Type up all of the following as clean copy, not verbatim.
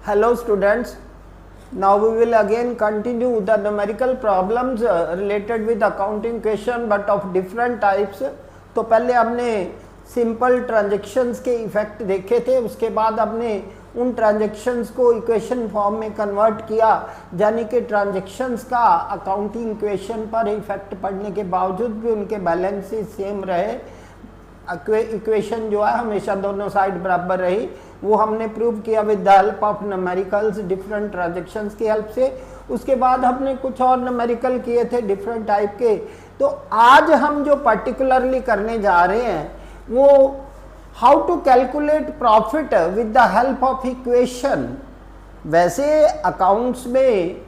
Hello students, now we will again continue the numerical problems related with accounting question but of different types. तो पहले हमने simple transactions के effect देखे थे, उसके बाद हमने उन ट्रांजेक्शन्स को इक्वेशन फॉर्म में कन्वर्ट किया, यानी कि ट्रांजेक्शन्स का अकाउंटिंग इक्वेशन पर इफेक्ट पड़ने के बावजूद भी उनके बैलेंसेस सेम रहे, इक्वेशन जो है हमेशा दोनों साइड बराबर रही। वो हमने प्रूव किया with the help of numericals, different transactions की हेल्प से। उसके बाद हमने कुछ और न्यूमेरिकल किए थे डिफरेंट टाइप के। तो आज हम जो पर्टिकुलरली करने जा रहे हैं वो how to calculate profit with the help of equation. वैसे अकाउंट्स में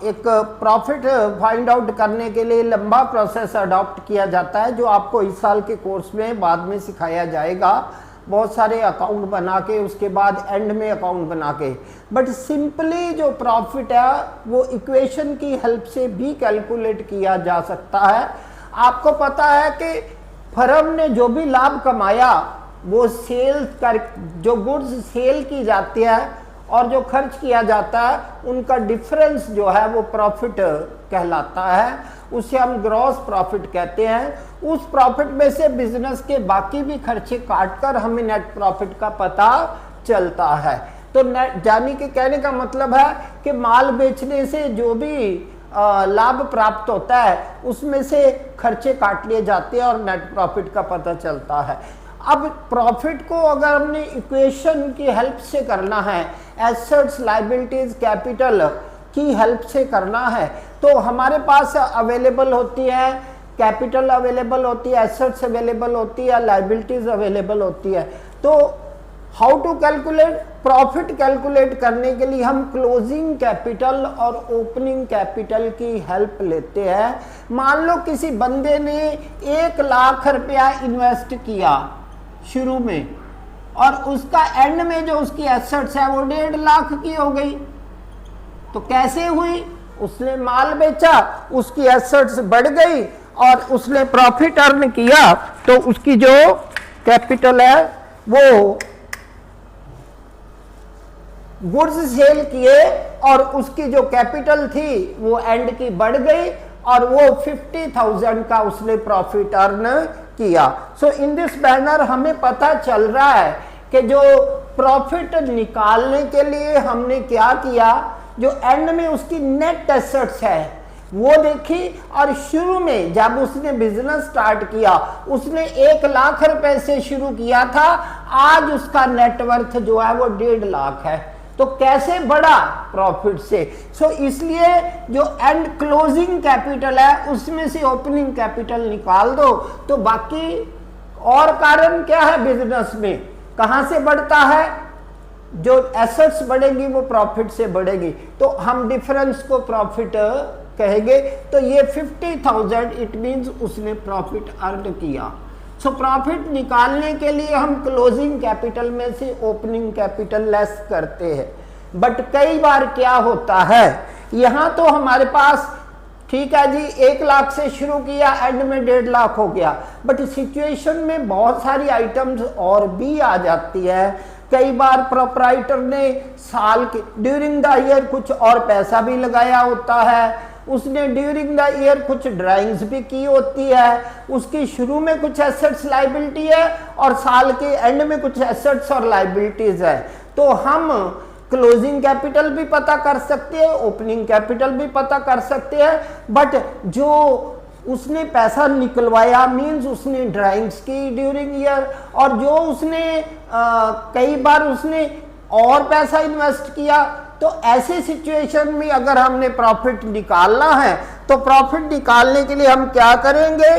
एक प्रॉफिट फाइंड आउट करने के लिए लंबा प्रोसेस अडॉप्ट किया जाता है, जो आपको इस साल के कोर्स में बाद में सिखाया जाएगा। बहुत सारे अकाउंट बना के उसके बाद एंड में अकाउंट बना के, बट सिंपली जो प्रॉफिट है वो इक्वेशन की हेल्प से भी कैलकुलेट किया जा सकता है। आपको पता है कि फर्म ने जो भी लाभ कमाया वो सेल कर, जो गुड्स सेल की जाती है और जो खर्च किया जाता है उनका डिफरेंस जो है वो प्रॉफिट कहलाता है। उसे हम ग्रॉस प्रॉफिट कहते हैं। उस प्रॉफिट में से बिजनेस के बाकी भी खर्चे काटकर हमें नेट प्रॉफिट का पता चलता है। तो नेट यानी कि कहने का मतलब है कि माल बेचने से जो भी लाभ प्राप्त होता है उसमें से खर्चे काट लिए जाते हैं और नेट प्रॉफिट का पता चलता है। अब प्रॉफिट को अगर हमने इक्वेशन की हेल्प से करना है, एसेट्स लायबिलिटीज कैपिटल की हेल्प से करना है, तो हमारे पास अवेलेबल होती है कैपिटल, अवेलेबल होती है एसेट्स, अवेलेबल होती है लायबिलिटीज, अवेलेबल होती है। तो how to calculate profit calculate करने के लिए हम क्लोजिंग कैपिटल और ओपनिंग कैपिटल की हेल्प लेते हैं। मान लो किसी बंदे ने 1 लाख रुपया इन्वेस्ट किया शुरू में और उसका एंड में जो उसकी एसेट्स है वो 1.5 लाख की हो गई। तो कैसे हुई? उसने माल बेचा, उसकी एसेट्स बढ़ गई और उसने प्रॉफिट अर्न किया, तो उसकी जो कैपिटल है वो गुड्स सेल किए और उसकी जो कैपिटल थी वो एंड की बढ़ गई और वो 50,000 का उसने प्रॉफिट अर्न किया। सो इन दिस मैनर हमें पता चल रहा है कि जो प्रॉफिट निकालने के लिए हमने क्या किया, जो एंड में उसकी नेट एसेट्स है वो देखी, और शुरू में जब उसने बिजनेस स्टार्ट किया उसने 1 लाख रुपए से शुरू किया था, आज उसका नेटवर्थ जो है वो 1.5 लाख है। तो कैसे बढ़ा? प्रॉफिट से। सो इसलिए जो एंड क्लोजिंग कैपिटल है उसमें से ओपनिंग कैपिटल निकाल दो, तो बाकी और कारण क्या है बिजनेस में, कहां से बढ़ता है? जो एसेट्स बढ़ेगी वो प्रॉफिट से बढ़ेगी, तो हम डिफरेंस को प्रॉफिट कहेंगे। तो ये 50,000 इट मींस उसने प्रॉफिट अर्न किया। सो प्रॉफिट निकालने के लिए हम क्लोजिंग कैपिटल में से ओपनिंग कैपिटल लेस करते हैं। बट कई बार क्या होता है, यहां तो हमारे पास ठीक है जी 1 लाख से शुरू किया, एंड में 1.5 लाख हो गया, बट सिचुएशन में बहुत सारी आइटम्स और भी आ जाती है। कई बार प्रोप्राइटर ने साल के ड्यूरिंग द ईयर कुछ और पैसा भी लगाया होता है, उसने ड्यूरिंग द ईयर कुछ ड्राइंग्स भी की होती है, उसकी शुरू में कुछ एसेट्स लायबिलिटी है और साल के एंड में कुछ एसेट्स और लायबिलिटीज है। तो हम क्लोजिंग कैपिटल भी पता कर सकते हैं, ओपनिंग कैपिटल भी पता कर सकते हैं, बट जो उसने पैसा निकलवाया मींस उसने ड्राइंग्स की ड्यूरिंग ईयर, और जो उसने कई बार उसने और पैसा इन्वेस्ट किया। तो ऐसे सिचुएशन में अगर हमने प्रॉफिट निकालना है तो प्रॉफिट निकालने के लिए हम क्या करेंगे,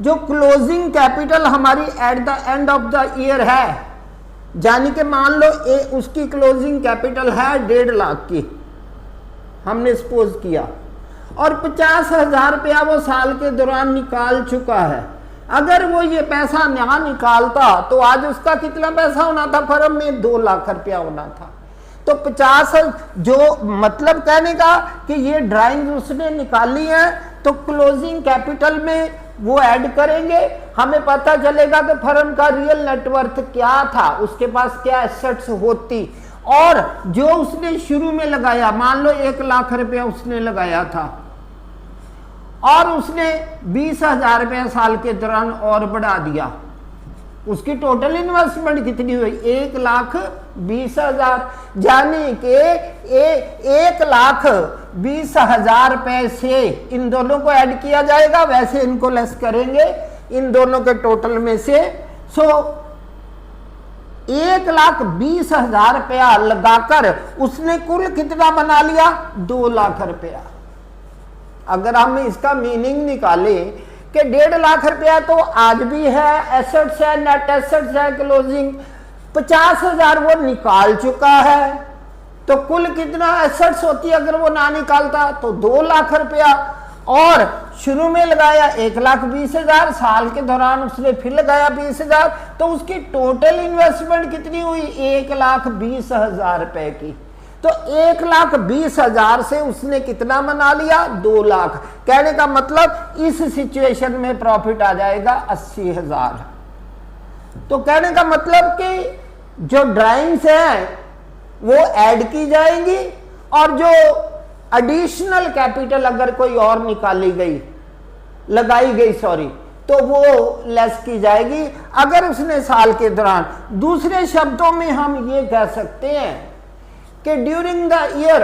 जो क्लोजिंग कैपिटल हमारी eight the end of the year है, यानी कि मान लो उसकी क्लोजिंग कैपिटल है 1.5 लाख की, हमने सपोज किया, और 50,000 रुपया वो साल के दौरान निकाल चुका है। अगर वो ये पैसा ना निकालता तो आज उसका कितना पैसा होना था फर्म में? 2 लाख रुपया होना था। तो 50, जो मतलब कहने का कि ये ड्राइंग उसने निकाली है, तो क्लोजिंग कैपिटल में वो ऐड करेंगे, हमें पता चलेगा कि फर्म का रियल नेटवर्थ क्या था, उसके पास क्या एसेट्स होती, और जो उसने शुरू में लगाया, मान लो 1 लाख रुपया उसने लगाया था और उसने 20,000 रुपया साल के दौरान और बढ़ा दिया, उसकी टोटल इन्वेस्टमेंट कितनी हुई? 1,20,000। यानी कि 1,20,000 रुपए से इन दोनों को ऐड किया जाएगा, वैसे इनको लेस करेंगे इन दोनों के टोटल में से। सो 1,20,000 रुपया लगाकर उसने कुल कितना बना लिया? 2 लाख रुपया। अगर हम इसका मीनिंग निकालें कि 1.5 लाख रुपया तो आज भी है, एसेट्स है, नेट एसेट्स है, क्लोजिंग 50,000 वो निकाल चुका है, तो कुल कितना एसेट्स होती अगर वो ना निकालता? तो 2 लाख रुपया। और शुरू में लगाया 1,20,000, साल के दौरान उसने फिर लगाया 20,000, तो उसकी टोटल इन्वेस्टमेंट कितनी हुई? 1,20,000 रुपए की। तो 1,20,000 से उसने कितना बना लिया? 2 लाख। कहने का मतलब इस सिचुएशन में प्रॉफिट आ जाएगा 80,000। तो कहने का मतलब कि जो ड्राइंग्स हैं वो ऐड की जाएंगी और जो एडिशनल कैपिटल अगर कोई और निकाली गई, लगाई गई सॉरी, तो वो लेस की जाएगी अगर उसने साल के दौरान। दूसरे शब्दों में हम ये कह सकते हैं कि ड्यूरिंग द ईयर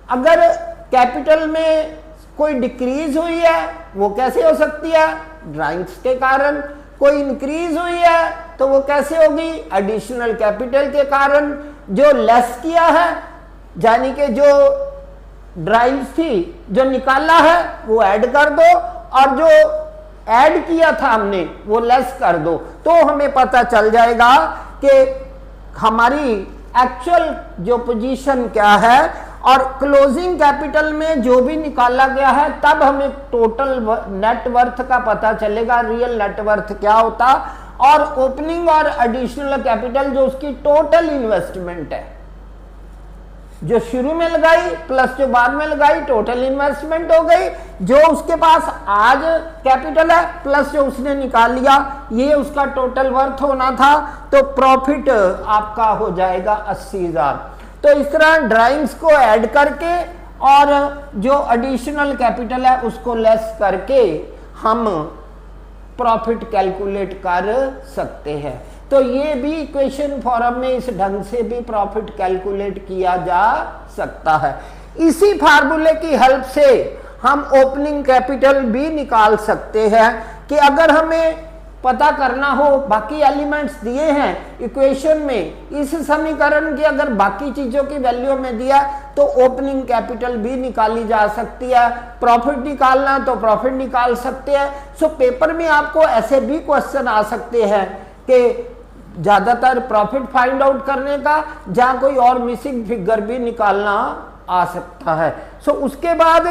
अगर कैपिटल में कोई डिक्रीज हुई है, वो कैसे हो सकती है? ड्राइंग्स के कारण। कोई इंक्रीज हुई है तो वो कैसे होगी? एडिशनल कैपिटल के कारण। जो लेस किया है यानी कि जो ड्राइंग्स थी जो निकाला है वो ऐड कर दो, और जो ऐड किया था हमने वो लेस कर दो, तो हमें पता चल जाएगा कि हमारी एक्चुअल जो पोजीशन क्या है। और क्लोजिंग कैपिटल में जो भी निकाला गया है तब हमें टोटल नेटवर्थ का पता चलेगा, रियल नेटवर्थ क्या होता। और ओपनिंग और एडिशनल कैपिटल जो उसकी टोटल इन्वेस्टमेंट है, जो शुरू में लगाई प्लस जो बाद में लगाई, टोटल इन्वेस्टमेंट हो गई। जो उसके पास आज कैपिटल है प्लस जो उसने निकाल लिया, ये उसका टोटल वर्थ होना था। तो प्रॉफिट आपका हो जाएगा 80,000। तो इस तरह ड्राइंग्स को ऐड करके और जो एडिशनल कैपिटल है उसको लेस करके हम प्रॉफिट कैलकुलेट कर सकते हैं। तो ये भी इक्वेशन फॉर्म में इस ढंग से भी प्रॉफिट कैलकुलेट किया जा सकता है। इसी फार्मूले की हेल्प से हम ओपनिंग कैपिटल भी निकाल सकते हैं कि अगर हमें पता करना हो, बाकी एलिमेंट्स दिए हैं इक्वेशन में, इस समीकरण की अगर बाकी चीजों की वैल्यू में दिया तो ओपनिंग कैपिटल भी निकाली जा सकती है। प्रॉफिट निकालना तो प्रॉफिट निकाल सकते हैं। सो पेपर में आपको ऐसे भी क्वेश्चन आ सकते हैं कि ज्यादातर प्रॉफिट फाइंड आउट करने का, जहां कोई और मिसिंग फिगर भी निकालना आ सकता है। सो उसके बाद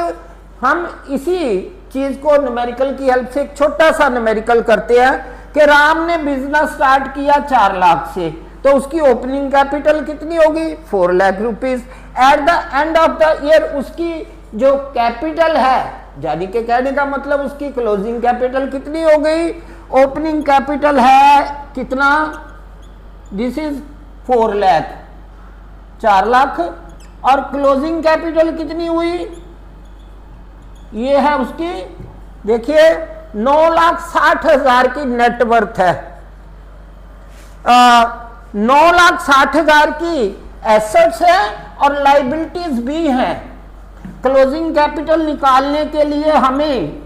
हम इसी चीज को न्यूमेरिकल की हेल्प से एक छोटा सा न्यूमेरिकल करते हैं कि राम ने बिजनेस स्टार्ट किया 4 लाख से, तो उसकी ओपनिंग कैपिटल कितनी होगी? 4 lakh rupees. Eight the end of the year उसकी जो कैपिटल है, यानी कि कहने का मतलब उसकी क्लोजिंग कैपिटल कितनी हो गई? ओपनिंग कैपिटल है कितना? This is 4 lakh, 4 lakh. और क्लोजिंग कैपिटल कितनी हुई? ये है उसकी, देखिए 9,60,000 की नेटवर्थ है। 9,60,000 की एसेट्स है और लाइबिलिटीज भी हैं। क्लोजिंग कैपिटल निकालने के लिए हमें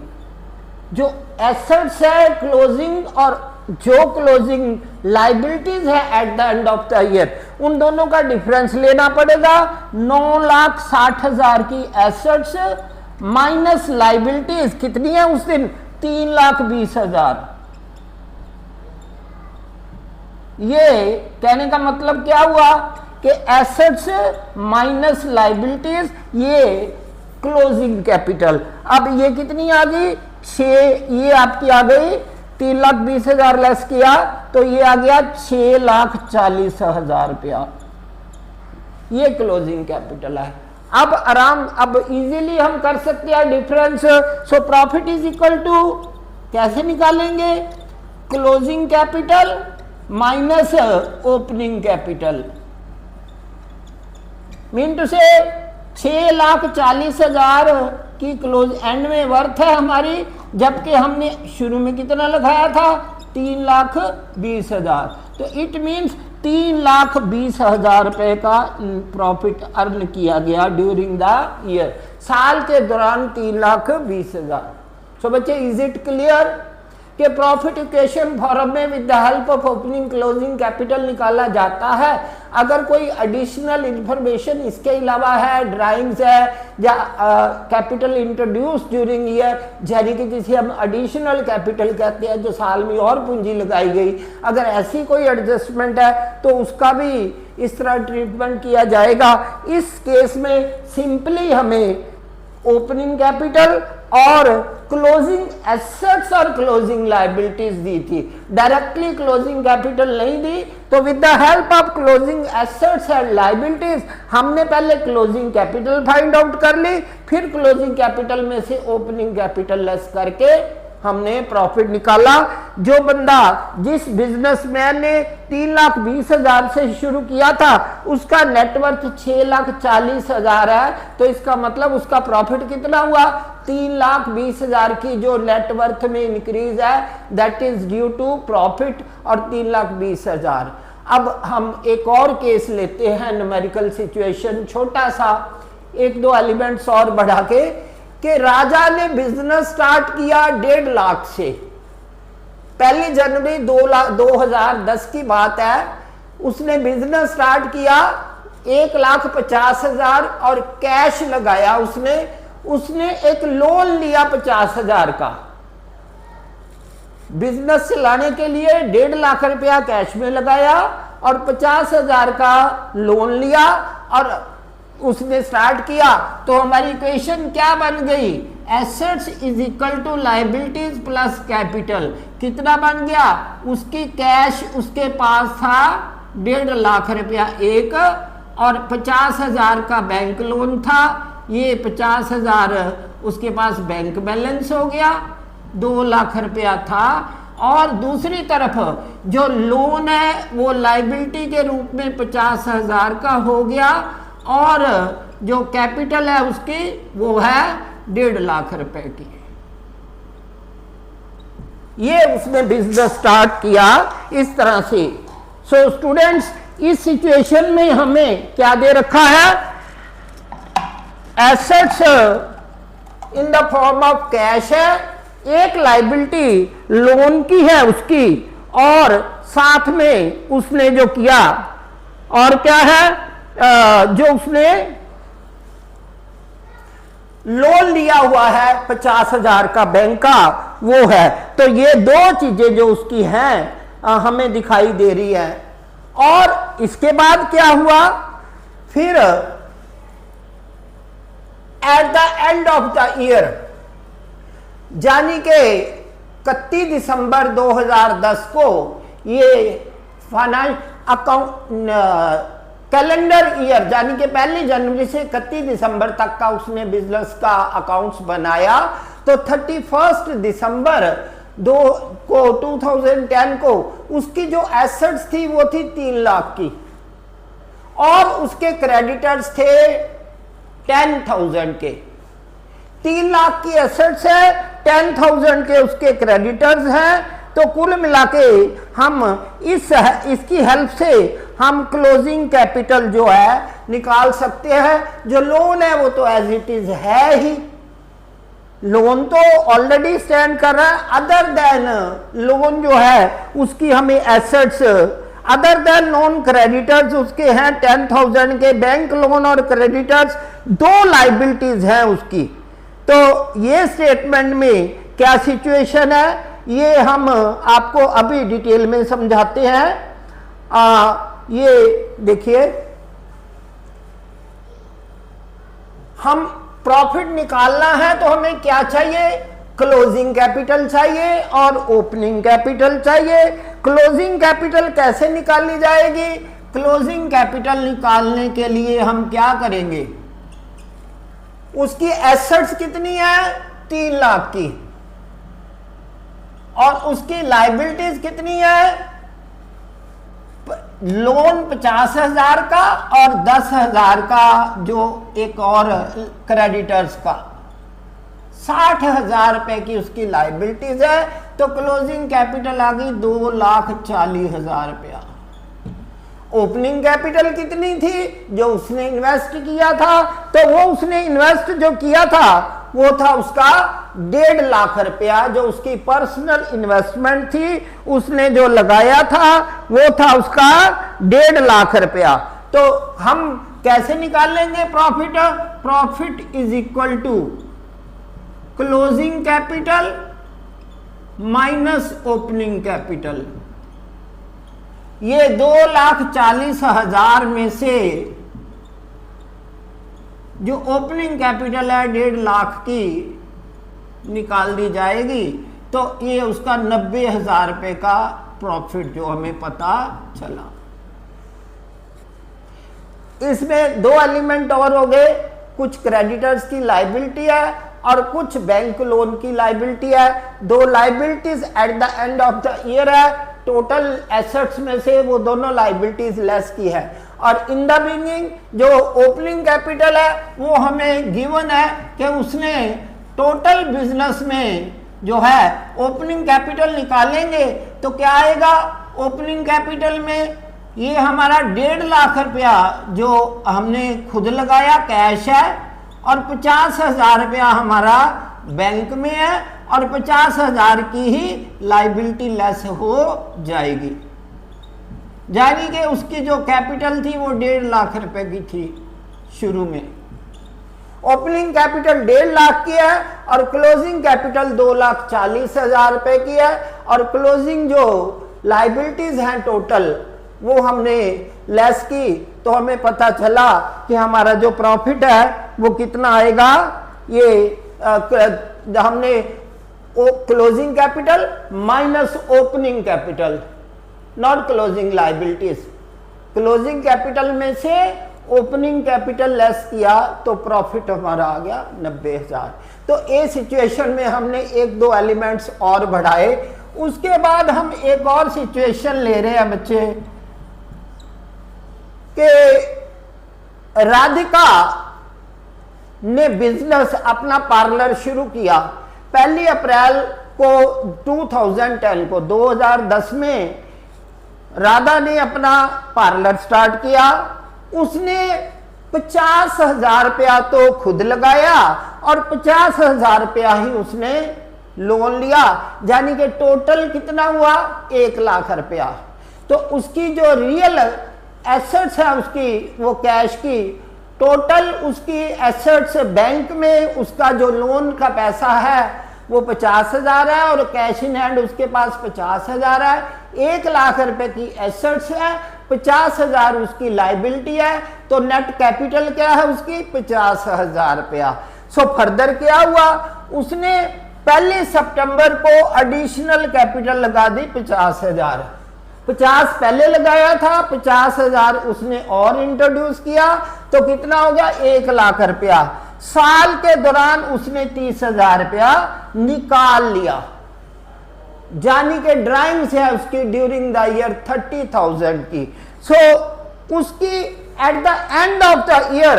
जो एसेट्स है क्लोजिंग और जो क्लोजिंग लाइबिलिटीज है eight the end of the year, उन दोनों का डिफरेंस लेना पड़ेगा। 9,60,000 की एसेट्स माइनस लाइबिलिटीज कितनी है उस दिन? 3,20,000। ये कहने का मतलब क्या हुआ कि एसेट्स माइनस लाइबिलिटीज, ये क्लोजिंग कैपिटल। अब ये कितनी आ गई? 6, ये आपकी आ गई 3,20,000 लेस किया तो ये आ गया 6,40,000 रुपया। ये क्लोजिंग कैपिटल है। अब इजीली हम कर सकते हैं difference. So profit is equal to, कैसे निकालेंगे? Closing capital minus opening capital. Mean two से 6,40,000 की क्लोज एंड में वर्थ है हमारी, जबकि हमने शुरू में कितना लगाया था 3,20,000। तो इट मीन्स 3,20,000 रुपए का प्रॉफिट अर्न किया गया ड्यूरिंग द ईयर, साल के दौरान 3,20,000। सो बच्चे इज इट क्लियर कि प्रॉफिट इक्वेशन फॉर्म में with the help of opening closing capital निकाला जाता है। अगर कोई एडिशनल इंफॉर्मेशन इसके अलावा है, ड्राइंग्स है या कैपिटल इंट्रोड्यूस ड्यूरिंग ईयर, यानी कि जिसे हम एडिशनल कैपिटल कहते हैं जो साल में और पूंजी लगाई गई, अगर ऐसी कोई एडजस्टमेंट है तो उसका भी इस तरह ट्रीटमेंट किया जाएगा। इस केस में सिंपली हमें ओपनिंग कैपिटल और क्लोजिंग एसेट्स और क्लोजिंग लायबिलिटीज दी थी, डायरेक्टली क्लोजिंग कैपिटल नहीं दी। तो with the help of closing assets and liabilities हमने पहले क्लोजिंग कैपिटल फाइंड आउट कर ली, फिर क्लोजिंग कैपिटल में से ओपनिंग कैपिटल लेस करके हमने प्रॉफिट निकाला। जो बंदा जिस बिजनेसमैन ने 3,20,000 से शुरू किया था उसका नेटवर्थ 6,40,000 है, तो इसका मतलब उसका प्रॉफिट कितना हुआ 3,20,000 की जो नेटवर्थ में इंक्रीज है that is due to profit और 3,20,000। अब हम एक और केस लेते हैं, न्यूमेरिकल सिचुएशन छोटा सा, 1-2 एलिमेंट्स और बढ़ा के कि राजा ने बिजनेस स्टार्ट किया 1.5 लाख से। 1 जनवरी 2010 की बात है, उसने बिजनेस स्टार्ट किया 1,50,000 और कैश लगाया उसने एक लोन लिया 50,000 का। बिजनेस चलाने के लिए 1.5 लाख रुपया कैश में लगाया और 50,000 का लोन लिया और उसने स्टार्ट किया। तो हमारी इक्वेशन क्या बन गई, assets is equal to liabilities plus capital. कितना बन गया, उसकी कैश उसके पास था 1.5 लाख रुपया एक और 50,000 का बैंक लोन था, ये 50,000 उसके पास बैंक बैलेंस हो गया, 2 लाख रुपया था। और दूसरी तरफ जो लोन है वो लायबिलिटी के रूप में 50,000 का हो गया और जो कैपिटल है उसकी वो है 1.5 लाख रुपए की। ये उसने बिजनेस स्टार्ट किया इस तरह से। सो स्टूडेंट्स, इस सिचुएशन में हमें क्या दे रखा है, assets in the form of cash है, एक लायबिलिटी लोन की है उसकी, और साथ में उसने जो किया और क्या है, जो उसने लोन लिया हुआ है 50,000 का बैंक का वो है। तो ये 2 चीजें जो उसकी हैं हमें दिखाई दे रही है। और इसके बाद क्या हुआ, फिर eight the end of the year यानी कि 31 दिसंबर 2010 को ये फाइनेंस अकाउंट कैलेंडर ईयर यानी कि 1 जनवरी से 31 दिसंबर तक का उसने बिजनेस का अकाउंट्स बनाया। तो 31 दिसंबर 2010 को उसकी जो एसेट्स थी वो थी 3 लाख की और उसके क्रेडिटर्स थे 10,000 के। 3 लाख की एसेट्स है, 10,000 के उसके क्रेडिटर्स हैं। तो कुल मिला के हम इसकी हेल्प से हम क्लोजिंग कैपिटल जो है निकाल सकते हैं। जो लोन है वो तो एज इट इज है ही, लोन तो ऑलरेडी स्टैंड कर रहा है। अदर देन लोन जो है उसकी हमें assets, other than non creditors उसके हैं 10,000 के बैंक लोन और क्रेडिटर्स 2 लायबिलिटीज हैं उसकी। तो ये स्टेटमेंट में क्या सिचुएशन है ये हम आपको अभी डिटेल में समझाते हैं। ये देखिए, हम प्रॉफिट निकालना है तो हमें क्या चाहिए, क्लोजिंग कैपिटल चाहिए और ओपनिंग कैपिटल चाहिए। क्लोजिंग कैपिटल कैसे निकाली जाएगी, क्लोजिंग कैपिटल निकालने के लिए हम क्या करेंगे, उसकी एसेट्स कितनी है 3 लाख की और उसकी लायबिलिटीज कितनी है लोन 50,000 का और 10,000 का जो एक और क्रेडिटर्स का 60,000 रुपए की उसकी लाइबिलिटीज है। तो क्लोजिंग कैपिटल आ गई 2,40,000 रुपया। ओपनिंग कैपिटल कितनी थी जो उसने इन्वेस्ट किया था? तो वो उसने इन्वेस्ट जो किया था वो था उसका 1.5 लाख रुपया, जो उसकी पर्सनल इन्वेस्टमेंट थी, उसने जो लगाया था वो था उसका 1.5 लाख रुपया। तो हम कैसे निकाल लेंगे profit? Profit is equal to closing capital minus opening capital. ये 2,40,000 में से जो ओपनिंग कैपिटल है 1.5 लाख की निकाल दी जाएगी। तो ये उसका 90,000 रुपए का प्रॉफिट जो हमें पता चला। इसमें 2 एलिमेंट और हो गए, कुछ क्रेडिटर्स की लाइबिलिटी है और कुछ बैंक लोन की लाइबिलिटी है। 2 liabilities eight the end of the year है। टोटल एसेट्स में से वो दोनों लाइबिलिटीज लेस की है। और इन द बिगिनिंग जो ओपनिंग कैपिटल है वो हमें गिवन है कि उसने टोटल बिजनेस में जो है ओपनिंग कैपिटल निकालेंगे तो क्या आएगा? ओपनिंग कैपिटल में ये हमारा 1.5 लाख रुपया जो हमने खुद लगाया कैश है और 50,000 रुपया हमारा बैंक में है और 50,000 की ही लाइबिलिटी लेस हो जाएगी। यानी कि उसकी जो कैपिटल थी वो 1.5 लाख रुपए की थी शुरू में। ओपनिंग कैपिटल 1.5 लाख की है और क्लोजिंग कैपिटल 2,40,000 रुपए की है। और क्लोजिंग जो लाइबिलिटीज हैं टोटल वो हमने लेस की, तो हमें पता चला कि हमारा जो प्रॉफिट है वो कितना आएगा। ये हमने closing capital minus opening capital, not closing liabilities. Closing capital में से ओपनिंग कैपिटल लेस किया तो प्रॉफिट हमारा आ गया 90,000। तो ए सिचुएशन में हमने 1-2 एलिमेंट्स और बढ़ाए। उसके बाद हम एक और सिचुएशन ले रहे हैं बच्चे कि राधिका ने बिजनेस अपना पार्लर शुरू किया 1 अप्रैल को 2010 में राधा ने अपना पार्लर स्टार्ट किया। उसने 50,000 रुपया तो खुद लगाया और 50,000 रुपया ही उसने लोन लिया, यानी कि टोटल कितना हुआ 1 लाख रुपया। तो उसकी जो रियल एसेट्स है उसकी वो कैश की, टोटल उसकी एसेट्स बैंक में उसका जो लोन का पैसा है वो 50,000 है और कैश इन हैंड उसके पास 50,000 है। 1 लाख रुपए की एसेट्स है, 50,000 उसकी लाइबिलिटी है। तो नेट कैपिटल क्या है उसकी 50,000 रुपया। सो फर्दर क्या हुआ, उसने 1 सितंबर को एडिशनल कैपिटल लगा दी 50,000। 50 पहले लगाया था, 50,000 उसने और इंट्रोड्यूस किया, तो कितना हो गया 1 लाख रुपया। साल के दौरान उसने 30,000 रुपया निकाल लिया, यानी कि ड्राइंग्स है उसकी ड्यूरिंग द ईयर 30,000 की। सो उसकी eight the end of the year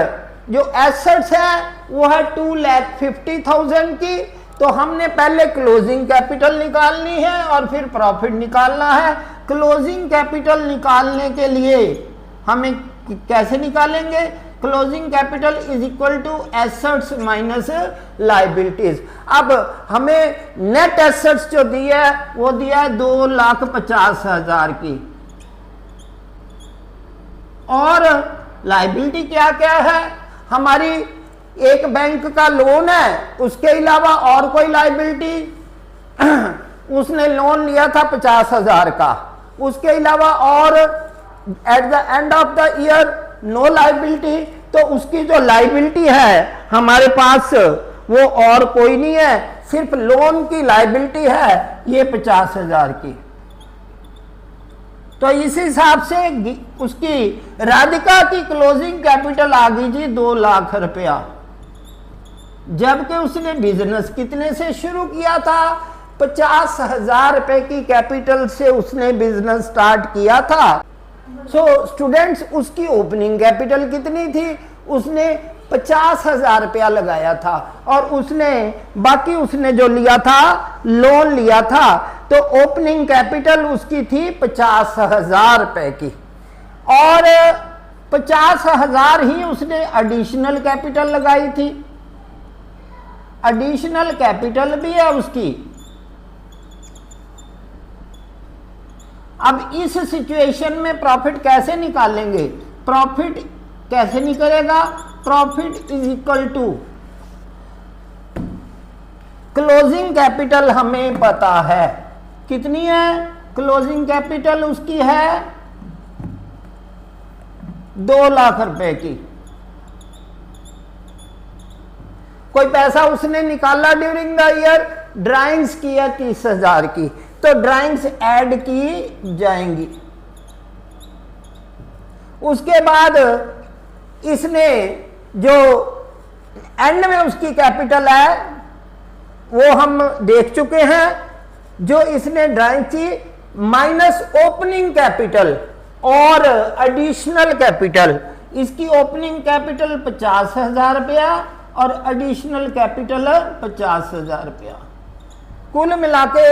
जो एसेट्स है वो है 2,50,000 की। तो हमने पहले क्लोजिंग कैपिटल निकालनी है और फिर प्रॉफिट निकालना है। क्लोजिंग कैपिटल निकालने के लिए हमें कैसे निकालेंगे? Closing capital is equal to assets minus liabilities. अब हमें नेट एसेट्स जो दी है वो दिया है 2,50,000 की, और लाइबिलिटी क्या क्या है हमारी? एक बैंक का लोन है, उसके अलावा और कोई लाइबिलिटी उसने लोन लिया था 50,000 का, उसके अलावा और at the end of the year no liability. तो उसकी जो लाइबिलिटी है हमारे पास वो और कोई नहीं है, सिर्फ लोन की लाइबिलिटी है ये 50,000 की। तो इस हिसाब से उसकी राधिका की क्लोजिंग कैपिटल आ गई जी 2 लाख रुपया, जबकि उसने बिजनेस कितने से शुरू किया था? 50,000 रुपए की कैपिटल से उसने बिजनेस स्टार्ट किया था। सो स्टूडेंट्स उसकी ओपनिंग कैपिटल कितनी थी, उसने 50,000 रुपया लगाया था और उसने बाकी उसने जो लिया था लोन लिया था, तो ओपनिंग कैपिटल उसकी थी 50,000 रुपए की और 50,000 ही उसने एडिशनल कैपिटल लगाई थी। एडिशनल कैपिटल भी है उसकी। अब इस सिचुएशन में प्रॉफिट कैसे निकालेंगे, प्रॉफिट कैसे निकलेगा, profit is equal to closing capital हमें पता है कितनी है, क्लोजिंग कैपिटल उसकी है 2 लाख रुपए की। कोई पैसा उसने निकाला ड्यूरिंग द ईयर, ड्राइंग्स की है 30,000 की, तो ड्राइंग्स ऐड की जाएंगी। उसके बाद इसने जो एंड में उसकी कैपिटल है वो हम देख चुके हैं, जो इसने ड्राइंग की माइनस ओपनिंग कैपिटल और एडिशनल कैपिटल। इसकी ओपनिंग कैपिटल 50,000 रुपया और एडिशनल कैपिटल 50,000 रुपया। कुल मिलाके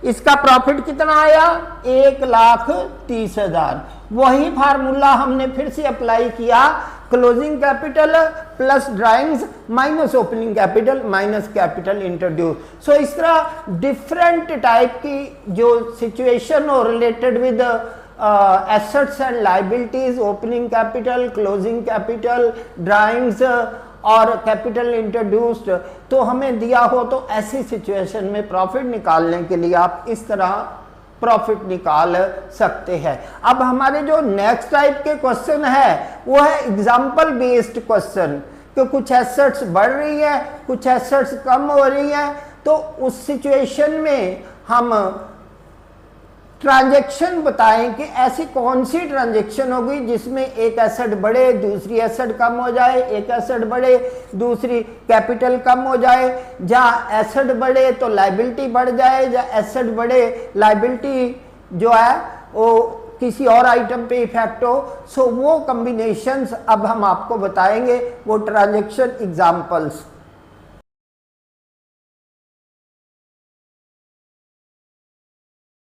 इसका प्रॉफिट कितना आया, 1,30,000। वही फार्मूला हमने फिर से अप्लाई किया, closing capital plus drawings minus opening capital minus capital introduce. So इस तरह डिफरेंट टाइप की जो सिचुएशन हो related with assets and liabilities, opening capital, closing capital, drawings और कैपिटल इंट्रोड्यूस्ड, तो हमें दिया हो तो ऐसी सिचुएशन में प्रॉफिट निकालने के लिए आप इस तरह प्रॉफिट निकाल सकते हैं। अब हमारे जो नेक्स्ट टाइप के क्वेश्चन है वो है एग्जाम्पल बेस्ड क्वेश्चन, कि कुछ एसेट्स बढ़ रही है, कुछ एसेट्स कम हो रही है, तो उस सिचुएशन में हम ट्रांजैक्शन बताएं कि ऐसी कौन सी ट्रांजैक्शन होगी जिसमें एक एसेट बढ़े दूसरी एसेट कम हो जाए, एक एसेट बढ़े दूसरी कैपिटल कम हो जाए, जहाँ एसेट बढ़े तो लायबिलिटी बढ़ जाए, जहाँ एसेट बढ़े लायबिलिटी जो है वो किसी और आइटम पे इफेक्ट हो। सो वो कॉम्बिनेशंस अब हम आपको बताएंगे, वो ट्रांजैक्शन एग्जांपल्स।